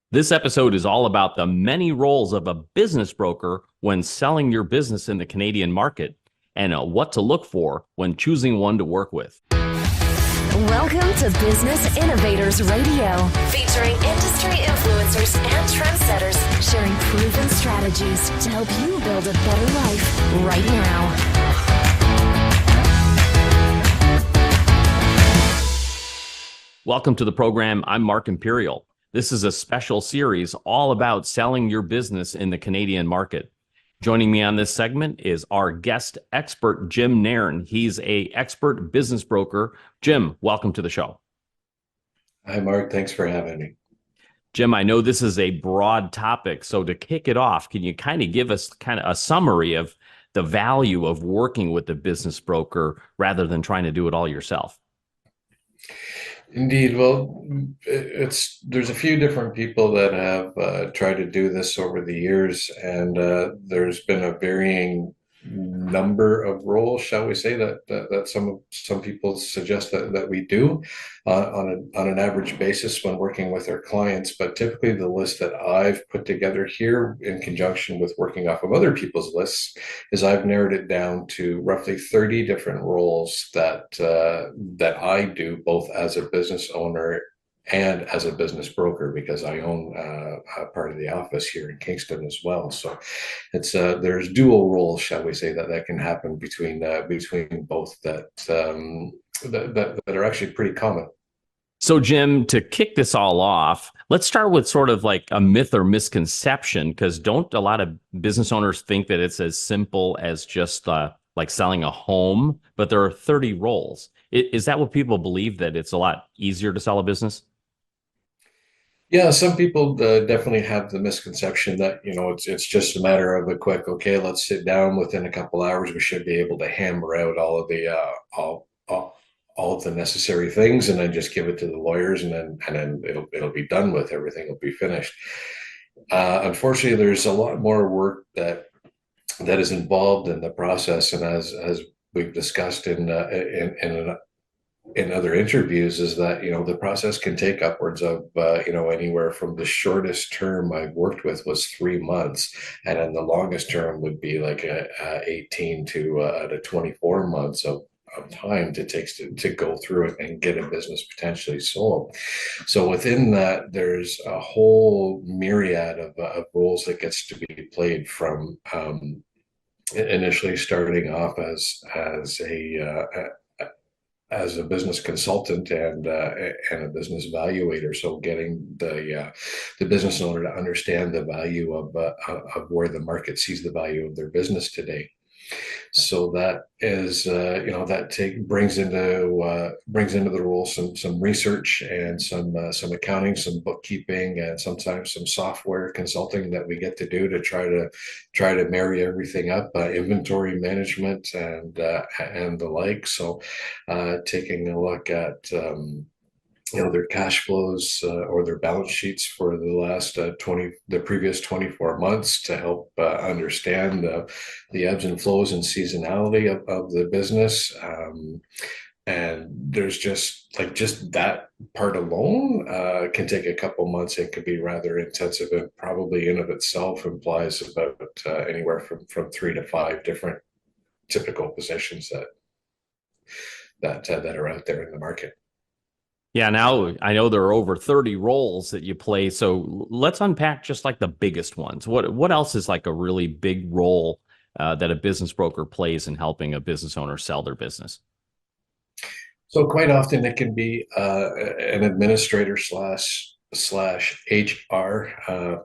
This episode is all about the many roles of a business broker when selling your business in the Canadian market and what to look for when choosing one to work with. Welcome to Business Innovators Radio, featuring industry influencers and trendsetters sharing proven strategies to help you build a better life right now. Welcome to the program. I'm Mark Imperial. This is a special series all about selling your business in the Canadian market. Joining me on this segment is our guest expert, Jim Nairn. He's an expert business broker. Jim, welcome to the show. Hi, Mark. Thanks for having me. Jim, I know this is a broad topic, so to kick it off, can you kind of give us kind of a summary of the value of working with a business broker rather than trying to do it all yourself? Indeed. Well, there's a few different people that have tried to do this over the years, and there's been a varying number of roles, shall we say, that some people suggest that we do on an average basis when working with our clients. But typically, the list that I've put together here, in conjunction with working off of other people's lists, is I've narrowed it down to roughly 30 different roles that I do both as a business owner and as a business broker, because I own a part of the office here in Kingston as well. So it's there's dual roles, shall we say, that can happen between both that are actually pretty common. So, Jim, to kick this all off, let's start with sort of like a myth or misconception, because don't a lot of business owners think that it's as simple as just like selling a home, but there are 30 roles. Is that what people believe, that it's a lot easier to sell a business? Yeah, some people definitely have the misconception that, it's just a matter of a quick, okay, let's sit down. Within a couple hours, we should be able to hammer out all of the all of the necessary things, and then just give it to the lawyers, and then it'll be done with. Everything will be finished. Unfortunately, there's a lot more work that is involved in the process, and as we've discussed in other interviews, is that the process can take upwards of anywhere from the shortest term I've worked with was 3 months, and then the longest term would be like a 18 to 24 months of time it takes to go through it and get a business potentially sold. So within that, there's a whole myriad of roles that gets to be played, from initially starting off as a business consultant and a business valuator. So getting the business owner to understand the value of where the market sees the value of their business today. So that is brings into the role some research and some accounting, some bookkeeping, and sometimes some software consulting that we get to do to try to marry everything up, inventory management and the like. So taking a look at their cash flows or their balance sheets for the previous 24 months, to help understand the ebbs and flows and seasonality of the business. And there's just that part alone can take a couple months. It could be rather intensive, and probably in of itself implies about anywhere from 3 to 5 different typical positions that are out there in the market. Yeah, now I know there are over 30 roles that you play. So let's unpack just like the biggest ones. What else is like a really big role that a business broker plays in helping a business owner sell their business? So quite often it can be an administrator slash HR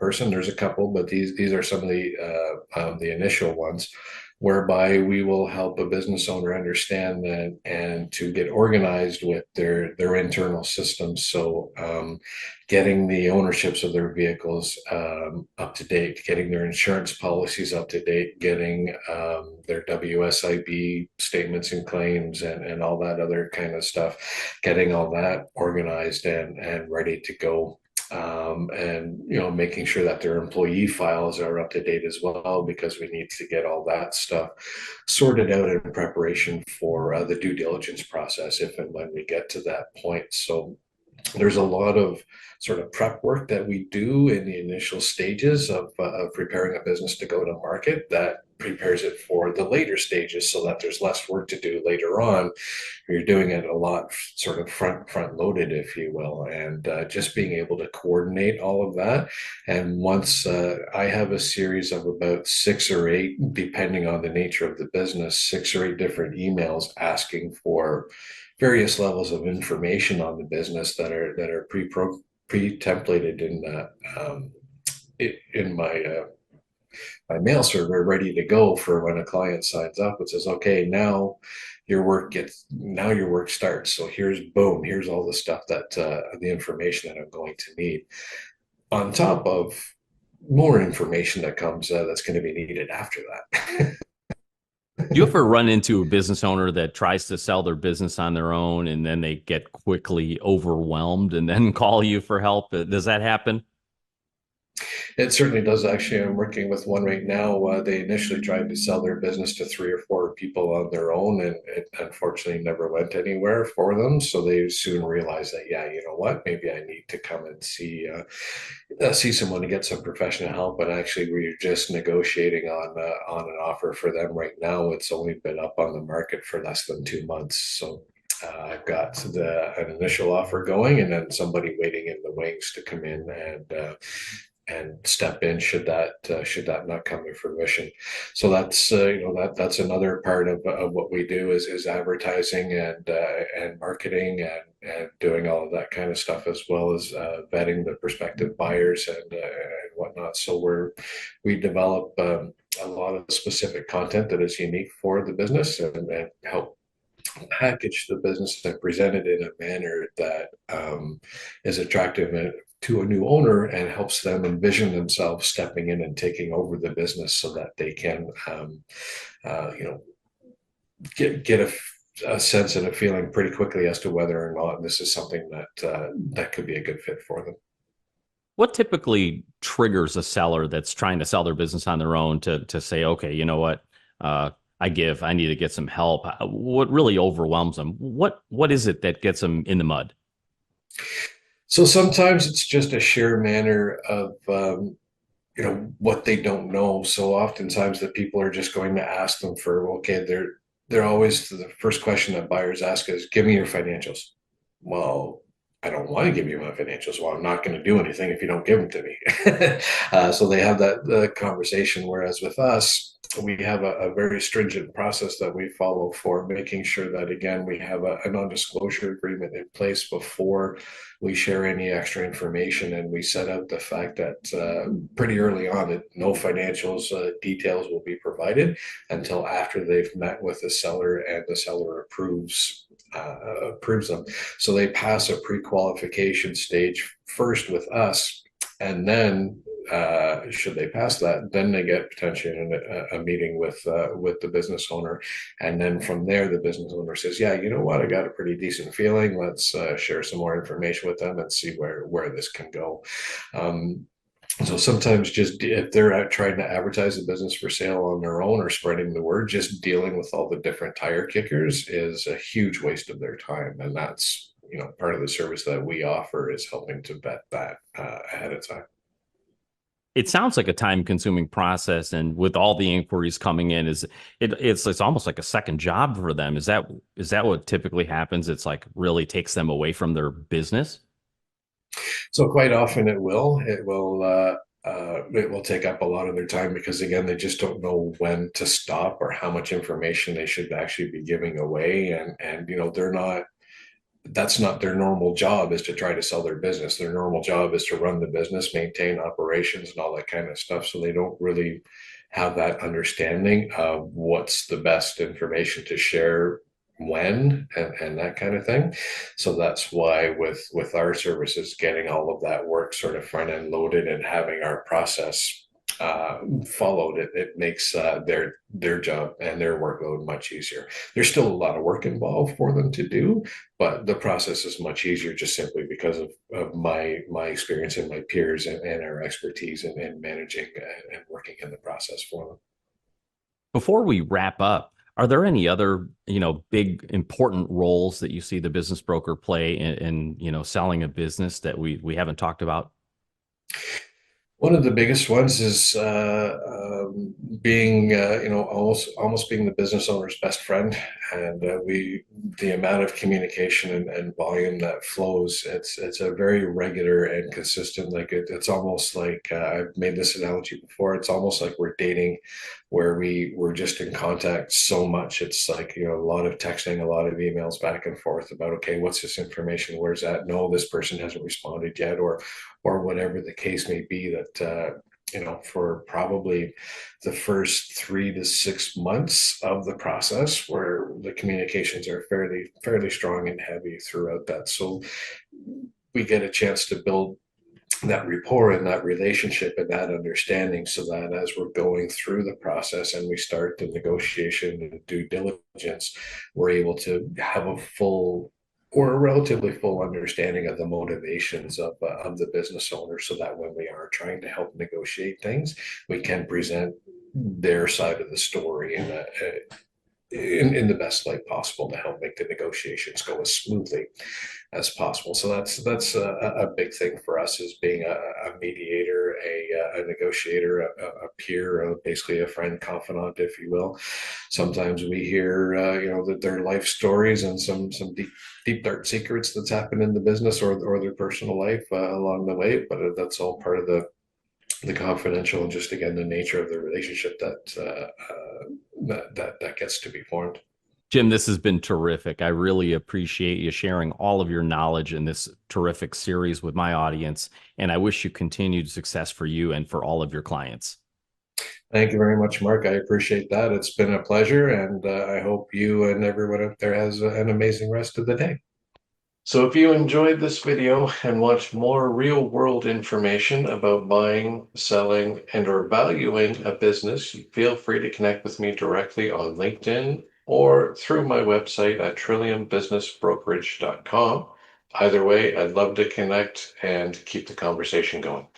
person. There's a couple, but these are some of the initial ones, whereby we will help a business owner understand that and to get organized with their internal systems. So getting the ownerships of their vehicles up to date, getting their insurance policies up to date, getting their WSIB statements and claims and all that other kind of stuff, getting all that organized and ready to go. And making sure that their employee files are up to date as well, because we need to get all that stuff sorted out in preparation for the due diligence process, if and when we get to that point. So There's a lot of sort of prep work that we do in the initial stages of preparing a business to go to market that prepares it for the later stages so that there's less work to do later on. You're doing it a lot sort of front loaded, if you will, and just being able to coordinate all of that. And once I have a series of about 6 or 8, depending on the nature of the business, 6 or 8 different emails asking for various levels of information on the business that are pre-templated in my mail server, ready to go for when a client signs up. It says, okay, now your work starts. So here's all the stuff that the information that I'm going to need, on top of more information that comes that's going to be needed after that. Do you ever run into a business owner that tries to sell their business on their own and then they get quickly overwhelmed and then call you for help? Does that happen? It certainly does. Actually, I'm working with one right now. They initially tried to sell their business to 3 or 4 people on their own, and it unfortunately never went anywhere for them. So they soon realized that, yeah, you know what, maybe I need to come and see someone to get some professional help. And actually, we're just negotiating on an offer for them right now. It's only been up on the market for less than 2 months. So I've got an initial offer going, and then somebody waiting in the wings to come in and step in should that not come to fruition. So that's that's another part of what we do is advertising and marketing and doing all of that kind of stuff, as well as vetting the prospective buyers and whatnot. So we develop a lot of specific content that is unique for the business, and help package the business and present it in a manner that is attractive to a new owner and helps them envision themselves stepping in and taking over the business so that they can, you know, get a sense and a feeling pretty quickly as to whether or not this is something that could be a good fit for them. What typically triggers a seller that's trying to sell their business on their own to say, okay, you know what? I need to get some help. What really overwhelms them? What is it that gets them in the mud? So sometimes it's just a sheer manner of what they don't know. So oftentimes the people are just going to ask them for, okay, they're always, the first question that buyers ask is, give me your financials. Well, I don't want to give you my financials. Well, I'm not going to do anything if you don't give them to me. So they have that conversation. Whereas with us, we have a very stringent process that we follow for making sure that, again, we have a non-disclosure agreement in place before we share any extra information. And we set out the fact that pretty early on that no financials details will be provided until after they've met with the seller and the seller approves them. So they pass a pre-qualification stage first with us, and then should they pass that, then they get potentially a meeting with the business owner, and then from there the business owner says, yeah, you know what, I got a pretty decent feeling, let's share some more information with them and see where this can go. So sometimes just if they're out trying to advertise a business for sale on their own or spreading the word, just dealing with all the different tire kickers is a huge waste of their time. And that's, part of the service that we offer is helping to vet that ahead of time. It sounds like a time-consuming process, and with all the inquiries coming in, it's almost like a second job for them. Is that what typically happens? It's like really takes them away from their business. So quite often it will take up a lot of their time because, again, they just don't know when to stop or how much information they should actually be giving away, and that's not their normal job, is to try to sell their business. Their normal job is to run the business, maintain operations, and all that kind of stuff. So they don't really have that understanding of what's the best information to share when and that kind of thing. So that's why with our services, getting all of that work sort of front end loaded and having our process followed, it makes their job and their workload much easier. There's still a lot of work involved for them to do, but the process is much easier just simply because of my experience and my peers and our expertise in managing and working in the process for them. Before we wrap up, Are there any other, big important roles that you see the business broker play in selling a business that we haven't talked about? One of the biggest ones is being, almost being the business owner's best friend, and the amount of communication and volume that flows. It's a very regular and consistent. Like it's almost like I've made this analogy before. It's almost like we're dating, where we're just in contact so much. It's like a lot of texting, a lot of emails back and forth about, okay, what's this information? Where's that? No, this person hasn't responded yet, or whatever the case may be. That for probably the first 3 to 6 months of the process, where the communications are fairly strong and heavy throughout that. So we get a chance to build that rapport and that relationship and that understanding, so that as we're going through the process and we start the negotiation and due diligence, we're able to have a full or a relatively full understanding of the motivations of the business owner, so that when we are trying to help negotiate things, we can present their side of the story in the best light possible to help make the negotiations go as smoothly as possible. So that's a big thing for us, is being a mediator, a negotiator, a peer, basically a friend, confidant, if you will. Sometimes we hear that their life stories and some deep dark secrets that's happened in the business or their personal life along the way, but that's all part of the confidential and just, again, the nature of the relationship that gets to be formed. Jim, this has been terrific. I really appreciate you sharing all of your knowledge in this terrific series with my audience, and I wish you continued success for you and for all of your clients. Thank you very much, Mark. I appreciate that. It's been a pleasure, and I hope you and everyone out there has an amazing rest of the day. So if you enjoyed this video and want more real-world information about buying, selling, and or valuing a business, feel free to connect with me directly on LinkedIn or through my website at trilliumbusinessbrokerage.com. Either way, I'd love to connect and keep the conversation going.